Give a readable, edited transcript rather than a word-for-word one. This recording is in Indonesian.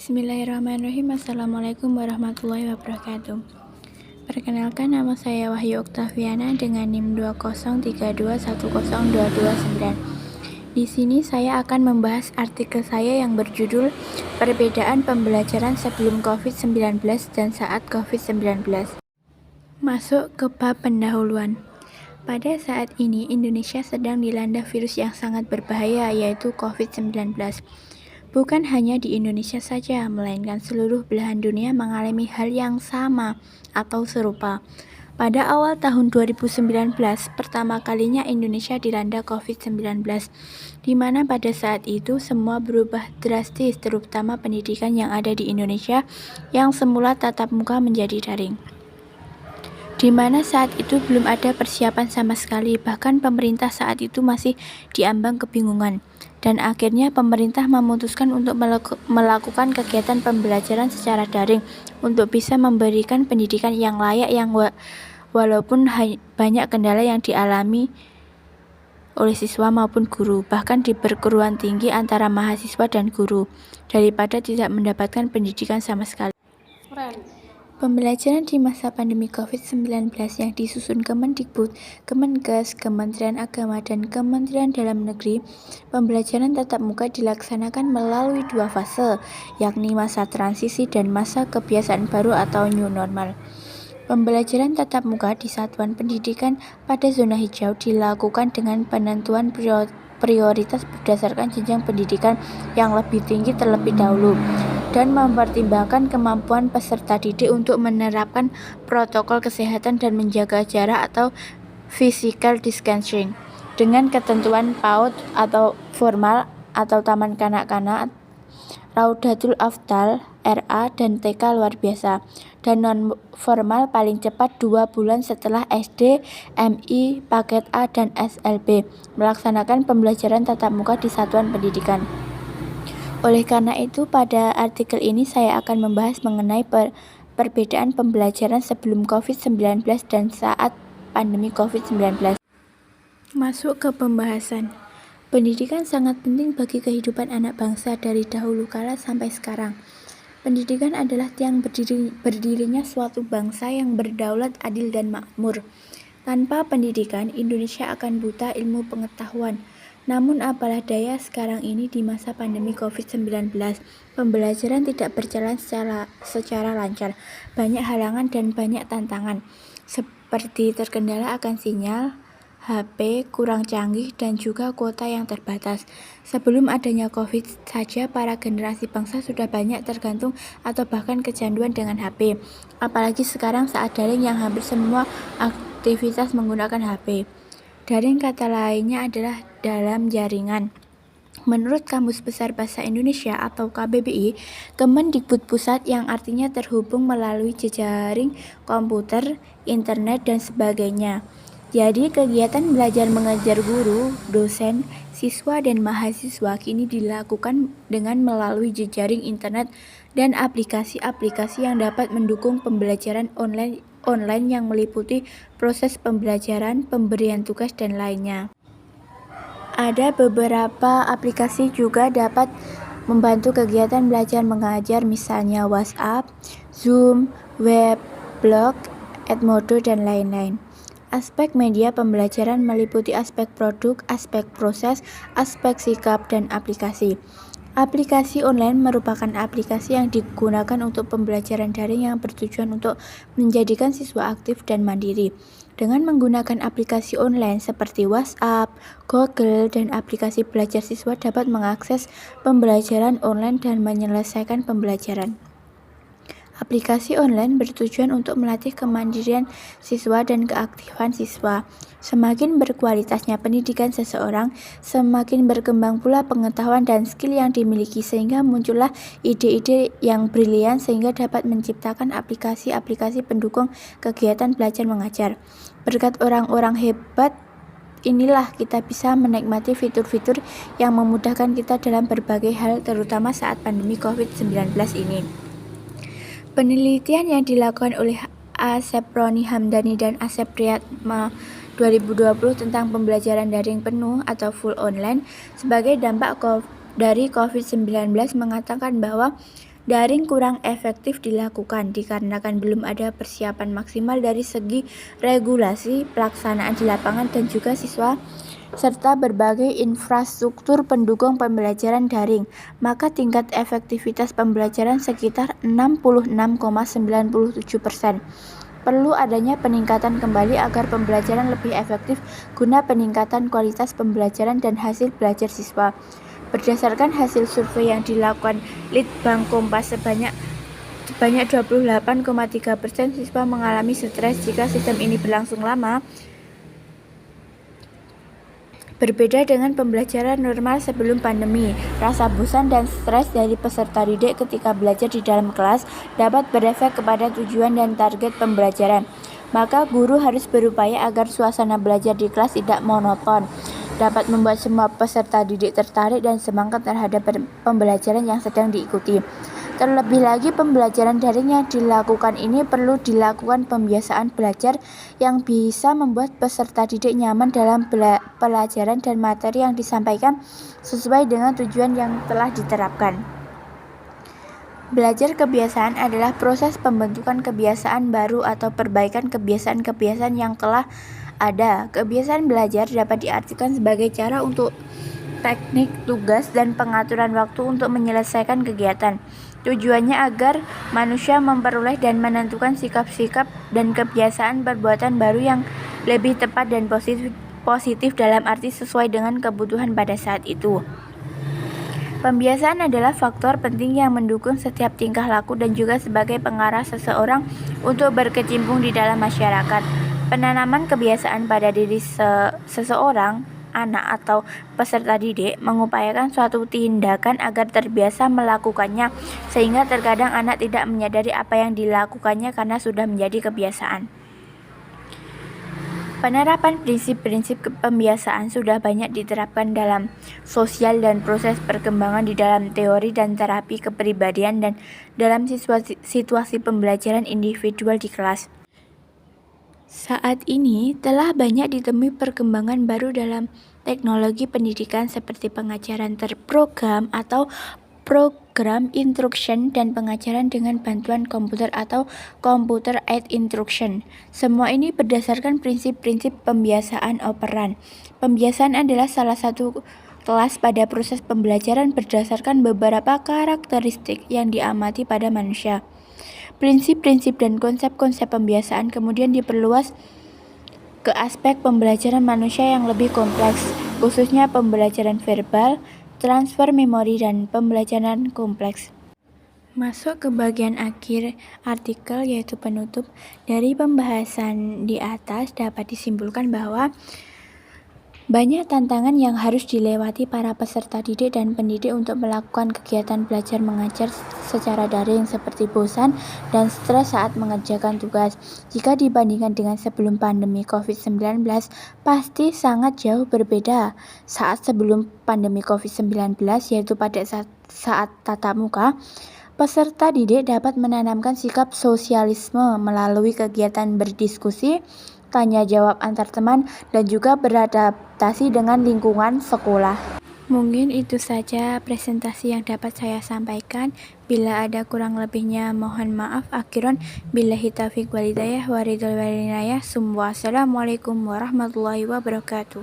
Bismillahirrahmanirrahim. Assalamualaikum warahmatullahi wabarakatuh. Perkenalkan, nama saya Wahyu Oktaviana dengan NIM 203210229. Di sini saya akan membahas artikel saya yang berjudul Perbedaan Pembelajaran Sebelum COVID-19 dan Saat COVID-19. Masuk ke bab pendahuluan. Pada saat ini, Indonesia sedang dilanda virus yang sangat berbahaya, yaitu COVID-19. Bukan hanya di Indonesia saja, melainkan seluruh belahan dunia mengalami hal yang sama atau serupa. Pada awal tahun 2019, pertama kalinya Indonesia dilanda COVID-19, di mana pada saat itu semua berubah drastis, terutama pendidikan yang ada di Indonesia yang semula tatap muka menjadi daring. Di mana saat itu belum ada persiapan sama sekali, bahkan pemerintah saat itu masih diambang kebingungan. Dan akhirnya pemerintah memutuskan untuk melakukan kegiatan pembelajaran secara daring untuk bisa memberikan pendidikan yang layak walaupun banyak kendala yang dialami oleh siswa maupun guru, bahkan di perguruan tinggi antara mahasiswa dan guru, daripada tidak mendapatkan pendidikan sama sekali. Pembelajaran di masa pandemi COVID-19 yang disusun Kemendikbud, Kemenkes, Kementerian Agama, dan Kementerian Dalam Negeri, pembelajaran tatap muka dilaksanakan melalui dua fase, yakni masa transisi dan masa kebiasaan baru atau new normal. Pembelajaran tatap muka di satuan pendidikan pada zona hijau dilakukan dengan penentuan prioritas berdasarkan jenjang pendidikan yang lebih tinggi terlebih dahulu, dan mempertimbangkan kemampuan peserta didik untuk menerapkan protokol kesehatan dan menjaga jarak atau physical distancing dengan ketentuan PAUD atau formal atau taman kanak-kanak, Raudatul Afdal, RA, dan TK luar biasa, dan non-formal paling cepat 2 bulan setelah SD, MI, paket A, dan SLB melaksanakan pembelajaran tatap muka di satuan pendidikan. Oleh karena itu, pada artikel ini saya akan membahas mengenai perbedaan pembelajaran sebelum COVID-19 dan saat pandemi COVID-19. Masuk ke pembahasan. Pendidikan sangat penting bagi kehidupan anak bangsa dari dahulu kala sampai sekarang. Pendidikan adalah tiang berdirinya suatu bangsa yang berdaulat, adil, dan makmur. Tanpa pendidikan, Indonesia akan buta ilmu pengetahuan. Namun apalah daya sekarang ini di masa pandemi COVID-19, pembelajaran tidak berjalan secara lancar. Banyak halangan dan banyak tantangan, seperti terkendala akan sinyal, HP kurang canggih, dan juga kuota yang terbatas. Sebelum adanya COVID saja, para generasi bangsa sudah banyak tergantung atau bahkan kecanduan dengan HP. Apalagi sekarang saat daring yang hampir semua aktivitas menggunakan HP. Daring kata lainnya adalah dalam jaringan. Menurut Kamus Besar Bahasa Indonesia atau KBBI, Kemendikbud Pusat, yang artinya terhubung melalui jejaring komputer, internet, dan sebagainya. Jadi kegiatan belajar mengajar guru, dosen, siswa, dan mahasiswa kini dilakukan dengan melalui jejaring internet dan aplikasi-aplikasi yang dapat mendukung pembelajaran online yang meliputi proses pembelajaran, pemberian tugas, dan lainnya. Ada beberapa aplikasi juga dapat membantu kegiatan belajar mengajar, misalnya WhatsApp, Zoom, web, blog, Edmodo, dan lain-lain. Aspek media pembelajaran meliputi aspek produk, aspek proses, aspek sikap, dan aplikasi. Aplikasi online merupakan aplikasi yang digunakan untuk pembelajaran daring yang bertujuan untuk menjadikan siswa aktif dan mandiri. Dengan menggunakan aplikasi online seperti WhatsApp, Google, dan aplikasi belajar, siswa dapat mengakses pembelajaran online dan menyelesaikan pembelajaran. Aplikasi online bertujuan untuk melatih kemandirian siswa dan keaktifan siswa. Semakin berkualitasnya pendidikan seseorang, semakin berkembang pula pengetahuan dan skill yang dimiliki, sehingga muncullah ide-ide yang brilian sehingga dapat menciptakan aplikasi-aplikasi pendukung kegiatan belajar mengajar. Berkat orang-orang hebat inilah kita bisa menikmati fitur-fitur yang memudahkan kita dalam berbagai hal, terutama saat pandemi COVID-19 ini. Penelitian yang dilakukan oleh Asep Roni Hamdani dan Asep Riyadma 2020 tentang pembelajaran daring penuh atau full online sebagai dampak dari COVID-19 mengatakan bahwa daring kurang efektif dilakukan dikarenakan belum ada persiapan maksimal dari segi regulasi, pelaksanaan di lapangan dan juga siswa serta berbagai infrastruktur pendukung pembelajaran daring, maka tingkat efektivitas pembelajaran sekitar 66,97%. Perlu adanya peningkatan kembali agar pembelajaran lebih efektif guna peningkatan kualitas pembelajaran dan hasil belajar siswa. Berdasarkan hasil survei yang dilakukan Litbang Kompas sebanyak 28,3% siswa mengalami stres jika sistem ini berlangsung lama. Berbeda dengan pembelajaran normal sebelum pandemi, rasa bosan dan stres dari peserta didik ketika belajar di dalam kelas dapat berefek kepada tujuan dan target pembelajaran. Maka guru harus berupaya agar suasana belajar di kelas tidak monoton, dapat membuat semua peserta didik tertarik dan semangat terhadap pembelajaran yang sedang diikuti. Terlebih lagi, pembelajaran daring yang dilakukan ini perlu dilakukan pembiasaan belajar yang bisa membuat peserta didik nyaman dalam pelajaran dan materi yang disampaikan sesuai dengan tujuan yang telah diterapkan. Belajar kebiasaan adalah proses pembentukan kebiasaan baru atau perbaikan kebiasaan-kebiasaan yang telah ada. Kebiasaan belajar dapat diartikan sebagai cara untuk teknik, tugas, dan pengaturan waktu untuk menyelesaikan kegiatan. Tujuannya agar manusia memperoleh dan menentukan sikap-sikap dan kebiasaan perbuatan baru yang lebih tepat dan positif dalam arti sesuai dengan kebutuhan pada saat itu. Pembiasaan adalah faktor penting yang mendukung setiap tingkah laku dan juga sebagai pengarah seseorang untuk berkecimpung di dalam masyarakat. Penanaman kebiasaan pada diri seseorang, anak atau peserta didik mengupayakan suatu tindakan agar terbiasa melakukannya, sehingga terkadang anak tidak menyadari apa yang dilakukannya karena sudah menjadi kebiasaan. Penerapan prinsip-prinsip pembiasaan sudah banyak diterapkan dalam sosial dan proses perkembangan di dalam teori dan terapi kepribadian dan dalam situasi pembelajaran individual di kelas. Saat ini telah banyak ditemui perkembangan baru dalam teknologi pendidikan seperti pengajaran terprogram atau program instruction dan pengajaran dengan bantuan komputer atau computer aided instruction. Semua ini berdasarkan prinsip-prinsip pembiasaan operan. Pembiasaan adalah salah satu kelas pada proses pembelajaran berdasarkan beberapa karakteristik yang diamati pada manusia. Prinsip-prinsip dan konsep-konsep pembiasaan kemudian diperluas ke aspek pembelajaran manusia yang lebih kompleks, khususnya pembelajaran verbal, transfer memori, dan pembelajaran kompleks. Masuk ke bagian akhir artikel yaitu penutup. Dari pembahasan di atas dapat disimpulkan bahwa banyak tantangan yang harus dilewati para peserta didik dan pendidik untuk melakukan kegiatan belajar mengajar secara daring seperti bosan dan stres saat mengerjakan tugas. Jika dibandingkan dengan sebelum pandemi COVID-19, pasti sangat jauh berbeda. Saat sebelum pandemi COVID-19, yaitu pada saat tatap muka, peserta didik dapat menanamkan sikap sosialisme melalui kegiatan berdiskusi, tanya jawab antar teman, dan juga beradaptasi dengan lingkungan sekolah. Mungkin itu saja presentasi yang dapat saya sampaikan. Bila ada kurang lebihnya mohon maaf. Akhiron billahi taufiq walhidayah wa ridwan walinayah. Assalamualaikum warahmatullahi wabarakatuh.